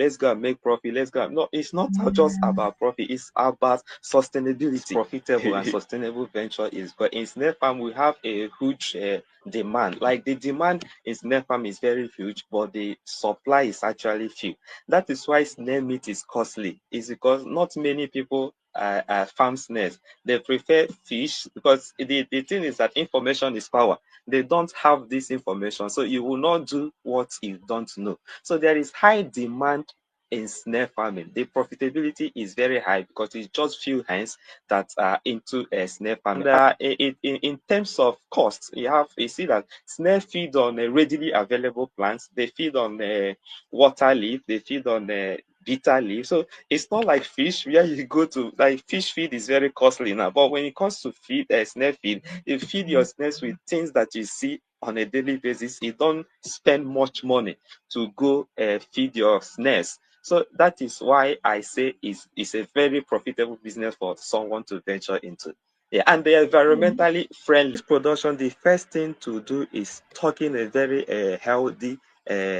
let's go and make profit, let's go. No, it's not just about profit, it's about sustainability. Profitable and sustainable venture is, but in snail farm we have a huge demand. Like the demand in snail farm is very huge, but the supply is actually few. That is why snail meat is costly. It's because not many people farm snails. They prefer fish because the thing is that information is power. They don't have this information, so you will not do what you don't know. So there is high demand in snail farming. The profitability is very high because it's just few hands that are into snail farming. And in terms of cost, you see that snail feed on readily available plants. They feed on water leaf. They feed on bitter leaf. So it's not like fish where you go to, like, fish feed is very costly now. But when it comes to feed snail feed, you feed your snails with things that you see on a daily basis. You don't spend much money to go feed your snails. So that is why I say it's a very profitable business for someone to venture into. Yeah, and they're environmentally friendly. Production, the first thing to do is stocking a very healthy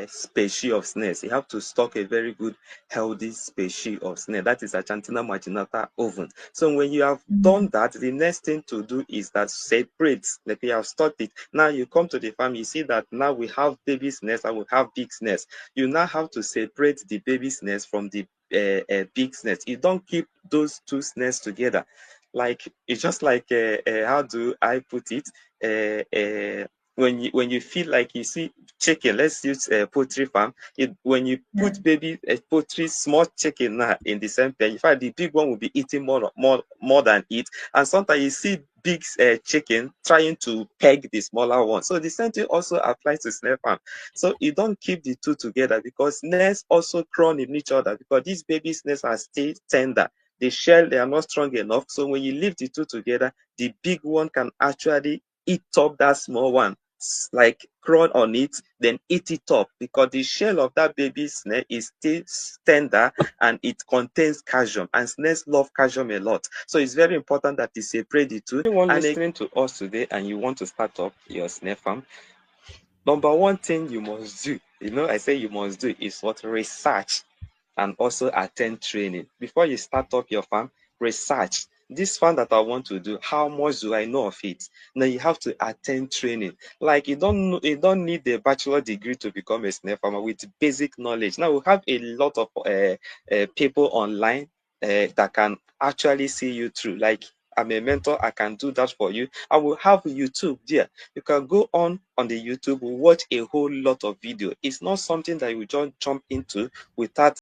species of snails. You have to stock a very good, healthy species of snail. That is Achantina marginata ovum. So when you have done that, the next thing to do is that separate. Like you have stocked it. Now you come to the farm, you see that now we have baby snails and we have big snails. You now have to separate the baby snails from the big snails. You don't keep those two snails together. Like it's just like how do I put it? When you feel like you see chicken, let's use a poultry farm. When you put baby poultry, small chicken now in the same pen, in fact the big one will be eating more than it. And sometimes you see big chicken trying to peg the smaller one. So the same thing also applies to snail farm. So you don't keep the two together because snails also crawl in each other because these baby snails are still tender. The shell, they are not strong enough. So when you leave the two together, the big one can actually eat up that small one, like crawl on it, then eat it up because the shell of that baby snail is still tender and it contains calcium, and snails love calcium a lot. So it's very important that you separate the two. Anyone listening to us today and you want to start up your snail farm, number one thing you must do, I say you must do, is what? Research and also attend training. Before you start up your farm, research. This farm that I want to do, how much do I know of it? Now you have to attend training. Like you don't need a bachelor degree to become a snail farmer with basic knowledge. Now we have a lot of people online that can actually see you through. Like I'm a mentor, I can do that for you. I will have YouTube there. You can go on the YouTube, watch a whole lot of video. It's not something that you just jump into without